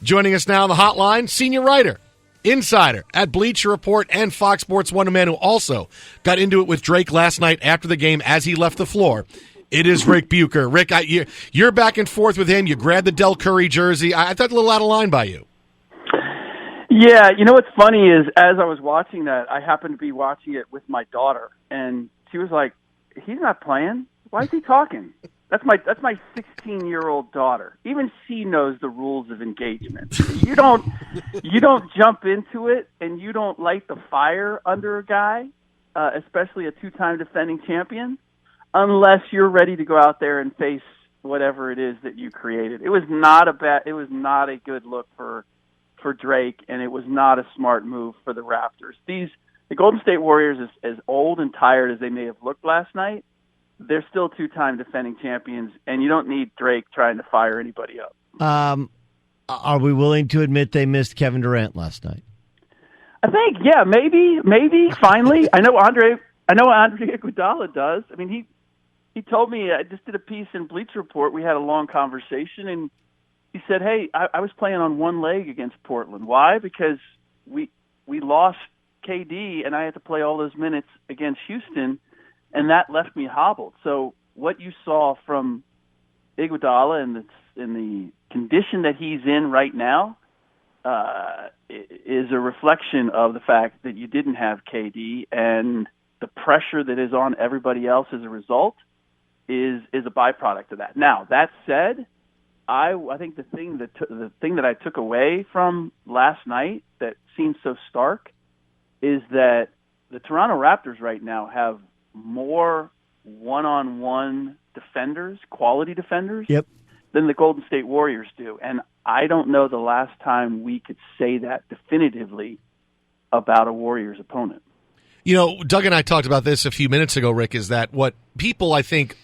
Joining us now on the hotline, senior writer, insider at Bleacher Report and Fox Sports 1, a man who also got into it with Drake last night after the game as he left the floor. It is Ric Bucher. Rick, you're back and forth with him. You grabbed the Del Curry jersey. I thought a little out of line by you. Yeah, you know what's funny is as I was watching that, I happened to be watching it with my daughter, and she was like, "He's not playing. Why is he talking?" That's my 16-year-old daughter. Even she knows the rules of engagement. You don't jump into it, and you don't light the fire under a guy, especially a two-time defending champion, unless you're ready to go out there and face whatever it is that you created. It was not a good look for Drake, and it was not a smart move for the Raptors. The Golden State Warriors, as old and tired as they may have looked last night, they're still two-time defending champions, and you don't need Drake trying to fire anybody up. Are we willing to admit they missed Kevin Durant last night? I think, yeah, maybe, finally. I know Andre Iguodala does. I mean, he told me, I just did a piece in Bleacher Report. We had a long conversation, and he said, hey, I was playing on one leg against Portland. Why? Because we lost KD, and I had to play all those minutes against Houston, and that left me hobbled. So what you saw from Iguodala in the condition that he's in right now is a reflection of the fact that you didn't have KD, and the pressure that is on everybody else as a result is a byproduct of that. Now, that said, I think the thing that I took away from last night that seems so stark is that the Toronto Raptors right now have more one-on-one defenders, quality defenders, than the Golden State Warriors do. And I don't know the last time we could say that definitively about a Warriors opponent. You know, Doug and I talked about this a few minutes ago, Rick, is that what people, I think,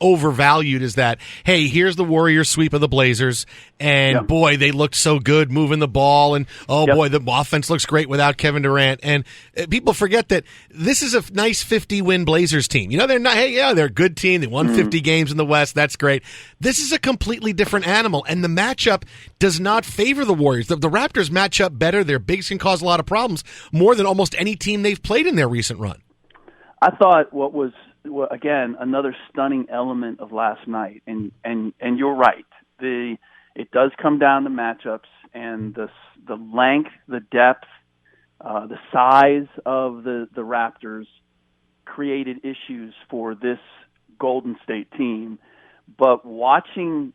overvalued is that, hey, here's the Warriors sweep of the Blazers, and boy, they looked so good moving the ball, and boy, the offense looks great without Kevin Durant. And people forget that this is a nice 50-win Blazers team. You know, they're not, they're a good team. They won 50 games in the West. That's great. This is a completely different animal, and the matchup does not favor the Warriors. The Raptors match up better. Their bigs can cause a lot of problems, more than almost any team they've played in their recent run. I thought again, another stunning element of last night, and you're right. It does come down to matchups and the length, the depth, the size of the Raptors created issues for this Golden State team. But watching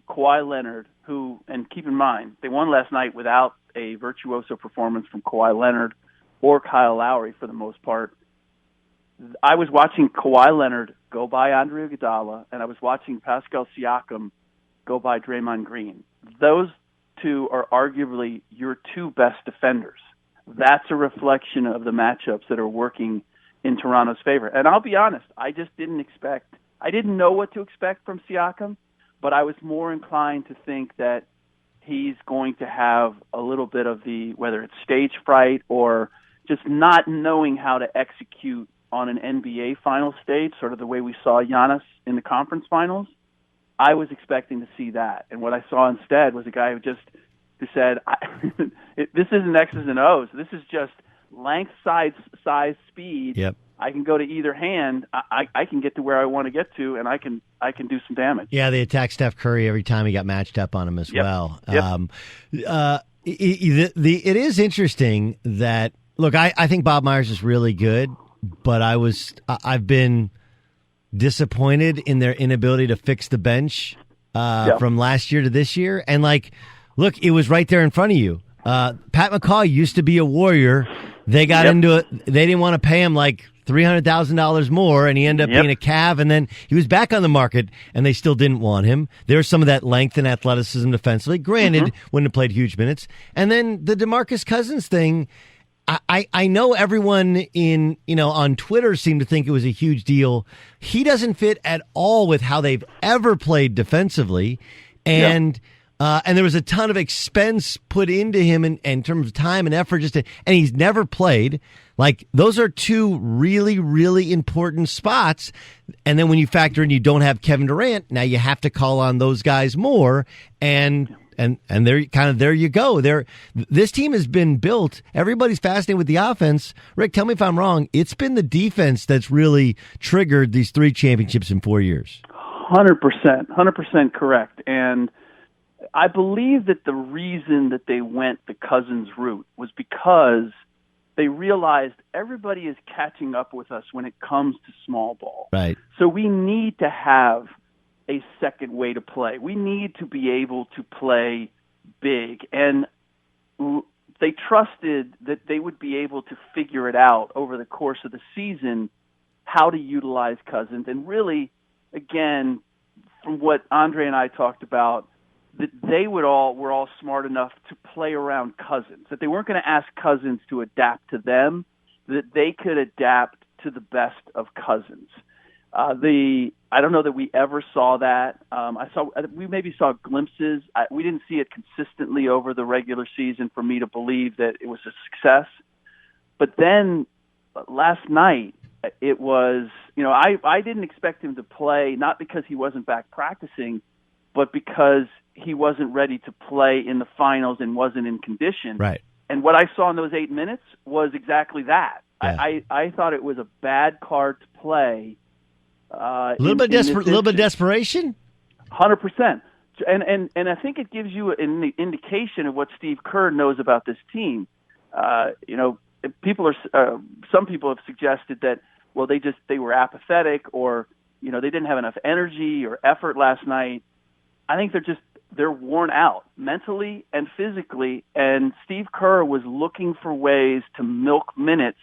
Kawhi Leonard, and keep in mind, they won last night without a virtuoso performance from Kawhi Leonard or Kyle Lowry for the most part. I was watching Kawhi Leonard go by Andre Iguodala, and I was watching Pascal Siakam go by Draymond Green. Those two are arguably your two best defenders. That's a reflection of the matchups that are working in Toronto's favor. And I'll be honest, I didn't know what to expect from Siakam, but I was more inclined to think that he's going to have a little bit of whether it's stage fright or just not knowing how to execute on an NBA final stage, sort of the way we saw Giannis in the conference finals. I was expecting to see that. And what I saw instead was a guy who said, this isn't X's and O's. This is just length, size, speed. Yep. I can go to either hand. I can get to where I want to get to, and I can do some damage. Yeah, they attacked Steph Curry every time he got matched up on him as well. Yep. It is interesting that, look, I think Bob Myers is really good, but I've been disappointed in their inability to fix the bench from last year to this year. And look, it was right there in front of you. Pat McCaw used to be a Warrior. They got into it. They didn't want to pay him $300,000 more, and he ended up being a Cav, and then he was back on the market, and they still didn't want him. There's some of that length and athleticism defensively. Granted, wouldn't have played huge minutes. And then the DeMarcus Cousins thing, I know everyone on Twitter seemed to think it was a huge deal. He doesn't fit at all with how they've ever played defensively, and there was a ton of expense put into him in terms of time and effort, and he's never played. Those are two really, really important spots. And then when you factor in you don't have Kevin Durant, now you have to call on those guys more. And And there you go. This team has been built. Everybody's fascinated with the offense. Rick, tell me if I'm wrong. It's been the defense that's really triggered these 3 championships in 4 years. 100% correct. And I believe that the reason that they went the Cousins route was because they realized everybody is catching up with us when it comes to small ball. Right. So we need to have a second way to play. We need to be able to play big. And they trusted that they would be able to figure it out over the course of the season how to utilize Cousins. And really, again, from what Andre and I talked about, that they were all smart enough to play around Cousins, that they weren't going to ask Cousins to adapt to them, that they could adapt to the best of Cousins. I don't know that we ever saw that. We maybe saw glimpses. We didn't see it consistently over the regular season for me to believe that it was a success. But then last night, it was, I didn't expect him to play, not because he wasn't back practicing, but because he wasn't ready to play in the finals and wasn't in condition. Right. And what I saw in those 8 minutes was exactly that. Yeah. I thought it was a bad card to play. A little bit desperation? 100%. And I think it gives you an indication of what Steve Kerr knows about this team. Some people have suggested that, well, they were apathetic, or they didn't have enough energy or effort last night. I think they're worn out mentally and physically, and Steve Kerr was looking for ways to milk minutes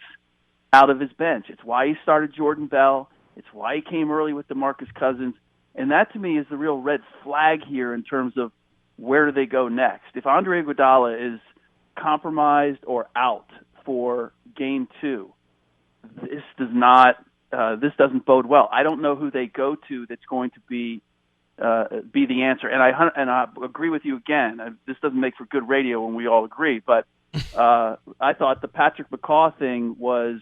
out of his bench. It's why he started Jordan Bell. It's why he came early with DeMarcus Cousins. And that, to me, is the real red flag here in terms of where do they go next. If Andre Iguodala is compromised or out for Game 2, this doesn't bode well. I don't know who they go to that's going to be the answer. And I agree with you again. This doesn't make for good radio when we all agree, but I thought the Patrick McCaw thing was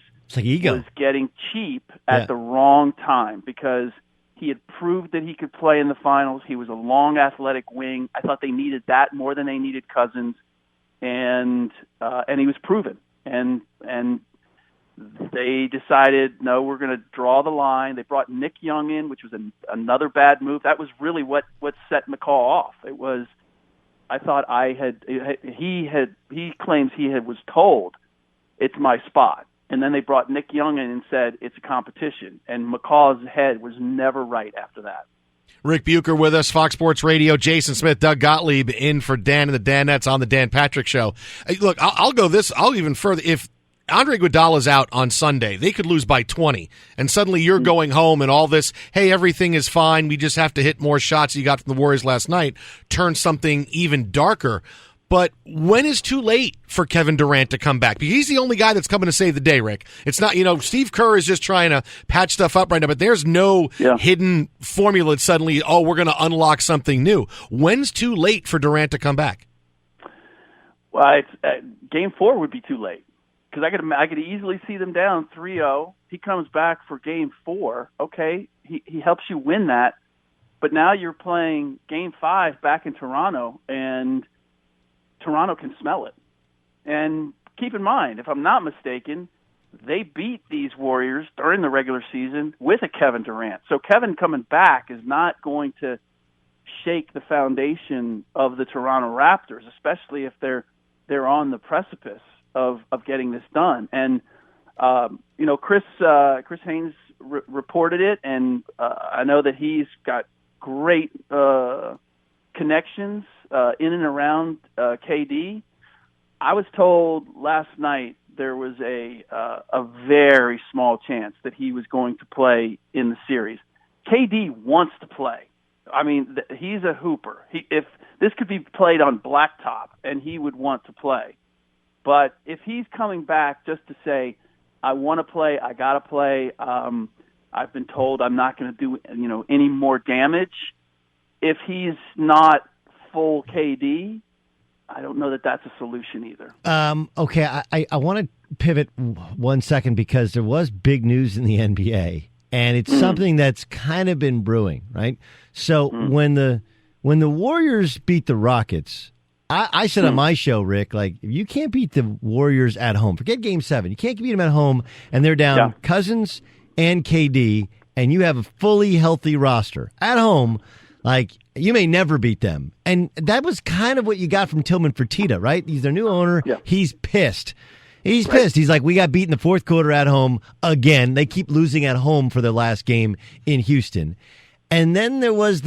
getting cheap at the wrong time, because he had proved that he could play in the finals. He was a long athletic wing. I thought they needed that more than they needed Cousins, and he was proven. And they decided, no, we're going to draw the line. They brought Nick Young in, which was another bad move. That was really what set McCaw off. It was, I thought he claims he was told, it's my spot. And then they brought Nick Young in and said, it's a competition. And McCaw's head was never right after that. Ric Bucher with us, Fox Sports Radio. Jason Smith, Doug Gottlieb in for Dan and the Danettes on the Dan Patrick Show. Look, I'll even further. If Andre Iguodala's out on Sunday, they could lose by 20, and suddenly you're going home and all this, hey, everything is fine, we just have to hit more shots you got from the Warriors last night, turns something even darker. But when is too late for Kevin Durant to come back? Because he's the only guy that's coming to save the day, Rick. It's not, Steve Kerr is just trying to patch stuff up right now, but there's no hidden formula that suddenly, we're going to unlock something new. When's too late for Durant to come back? Well, Game 4 would be too late, because I could easily see them down 3-0. He comes back for Game 4. Okay, he helps you win that, but now you're playing Game 5 back in Toronto, and Toronto can smell it. And keep in mind, if I'm not mistaken, they beat these Warriors during the regular season with a Kevin Durant. So Kevin coming back is not going to shake the foundation of the Toronto Raptors, especially if they're on the precipice of getting this done. And Chris Haynes reported it, and I know that he's got great connections in and around KD. I was told last night there was a very small chance that he was going to play in the series. KD wants to play. I mean, he's a hooper. If this could be played on blacktop, and he would want to play. But if he's coming back just to say, I want to play, I got to play, I've been told I'm not going to do any more damage. If he's not full KD, I don't know that that's a solution either. Okay, I want to pivot 1 second, because there was big news in the NBA, and it's something that's kind of been brewing, right? So when the when the Warriors beat the Rockets, I said on my show, Rick, like, if you can't beat the Warriors at home, forget Game 7. You can't beat them at home, and they're down Cousins and KD, and you have a fully healthy roster at home. Like, you may never beat them. And that was kind of what you got from Tillman Fertitta, right? He's their new owner. Yeah. He's pissed. He's pissed. He's like, we got beat in the fourth quarter at home again. They keep losing at home for their last game in Houston. And then there was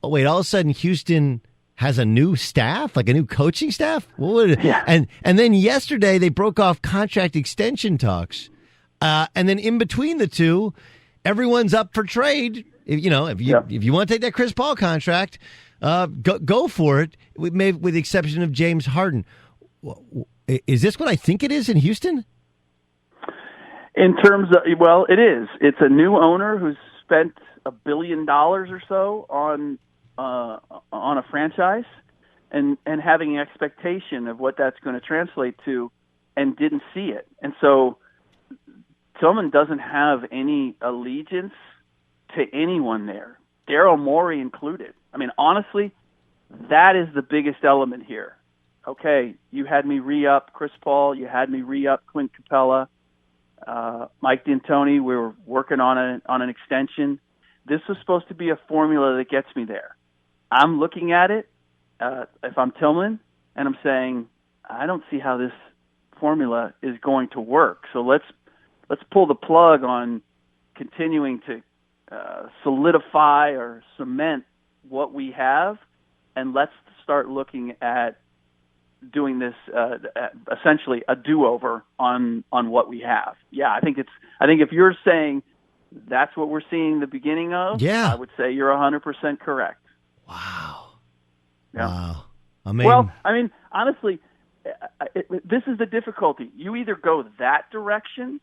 all of a sudden Houston has a new staff, like a new coaching staff? And then yesterday they broke off contract extension talks. And then in between the two, everyone's up for trade. If you want to take that Chris Paul contract, go for it. With the exception of James Harden. Is this what I think it is in Houston? In terms of, well, it is. It's a new owner who's spent $1 billion or so on a franchise, and having an expectation of what that's going to translate to, and didn't see it. And so Tillman doesn't have any allegiance to anyone there, Daryl Morey included. I mean, honestly, that is the biggest element here. Okay, you had me re-up Chris Paul, you had me re-up Clint Capella, Mike D'Antoni. We were working on an extension. This was supposed to be a formula that gets me there. I'm looking at it, if I'm Tillman, and I'm saying, I don't see how this formula is going to work. So let's pull the plug on continuing to solidify or cement what we have, and let's start looking at doing this essentially a do-over on what we have. Yeah, I think if you're saying that's what we're seeing the beginning of, I would say you're 100% correct. Wow. Yeah. Wow. I mean, honestly, this is the difficulty. You either go that direction,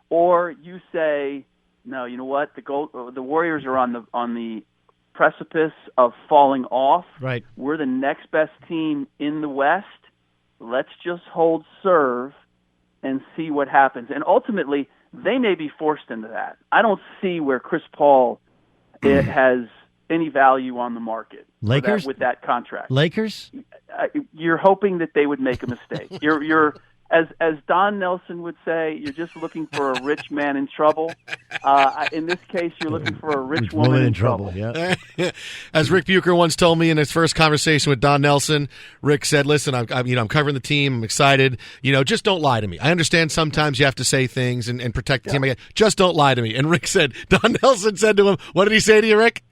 or you say, no, you know what? The Warriors are on the precipice of falling off. Right. We're the next best team in the West. Let's just hold serve and see what happens. And ultimately, they may be forced into that. I don't see where Chris Paul has any value on the market. Lakers with that contract. Lakers. You're hoping that they would make a mistake. You're as Don Nelson would say, you're just looking for a rich man in trouble. In this case, you're looking for a rich woman in trouble. Yeah. As Ric Bucher once told me in his first conversation with Don Nelson, Rick said, "Listen, I'm covering the team. I'm excited. Just don't lie to me. I understand sometimes you have to say things and protect the team. Just don't lie to me." And Rick said, Don Nelson said to him, "What did he say to you, Rick?"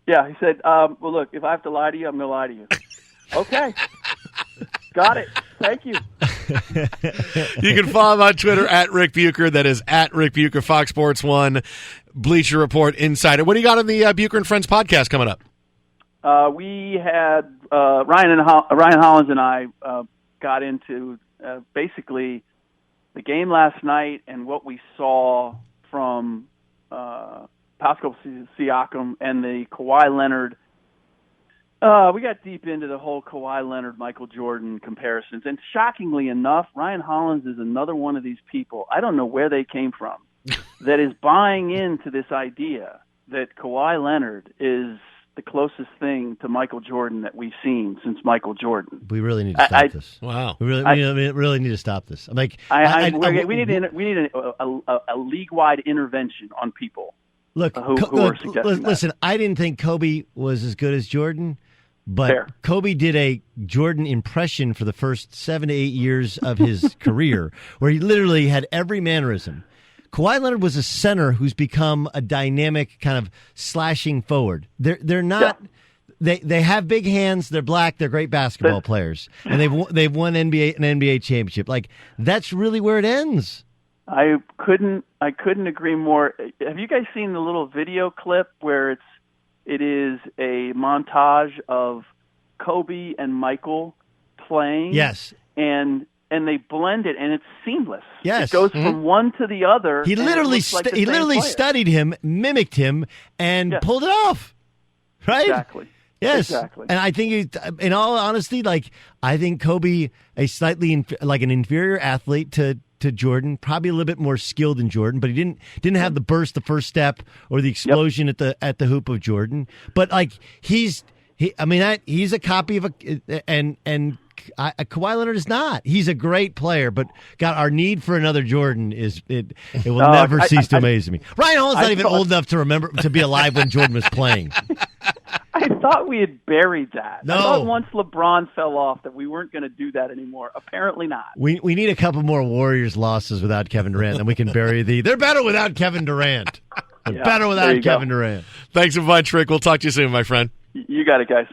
Yeah, he said, well, look, if I have to lie to you, I'm going to lie to you. Okay. Got it. Thank you. You can follow him on Twitter at Ric Bucher. That is at Ric Bucher, Fox Sports 1, Bleacher Report Insider. What do you got on the Bucher and Friends podcast coming up? We had Ryan Hollins and I got into basically the game last night and what we saw from Pascal Siakam and the Kawhi Leonard. We got deep into the whole Kawhi Leonard, Michael Jordan comparisons. And shockingly enough, Ryan Hollins is another one of these people, I don't know where they came from, that is buying into this idea that Kawhi Leonard is the closest thing to Michael Jordan that we've seen since Michael Jordan. We really need to stop this. Wow. We really need to stop this. I'm like, we need a league-wide intervention on people. Look, who are suggesting listen, I didn't think Kobe was as good as Jordan. But Fair. Kobe did a Jordan impression for the first 7 to 8 years of his career, where he literally had every mannerism. Kawhi Leonard was a center who's become a dynamic kind of slashing forward. They're not. Yeah. They have big hands. They're black. They're great basketball players, and they've won an NBA championship. Like, that's really where it ends. I couldn't agree more. Have you guys seen the little video clip where it is a montage of Kobe and Michael playing? Yes. And they blend it, and it's seamless. Yes. It goes from one to the other. He literally studied him, mimicked him, and pulled it off. Right? Exactly. Yes. Exactly. And I think, in all honesty, I think Kobe, a slightly an inferior athlete to Jordan, probably a little bit more skilled than Jordan, but he didn't have the burst, the first step, or the explosion at the hoop of Jordan. But he's He's a copy of Kawhi Leonard is not. He's a great player, but God, our need for another Jordan it will never cease to amaze me. Ryan Hall's not even old enough to remember to be alive when Jordan was playing. I thought we had buried that. No. I thought once LeBron fell off that we weren't going to do that anymore. Apparently not. We need a couple more Warriors losses without Kevin Durant, then we can bury they're better without Kevin Durant. They're better without Kevin Durant. Thanks a bunch, Rick. We'll talk to you soon, my friend. You got it, guys.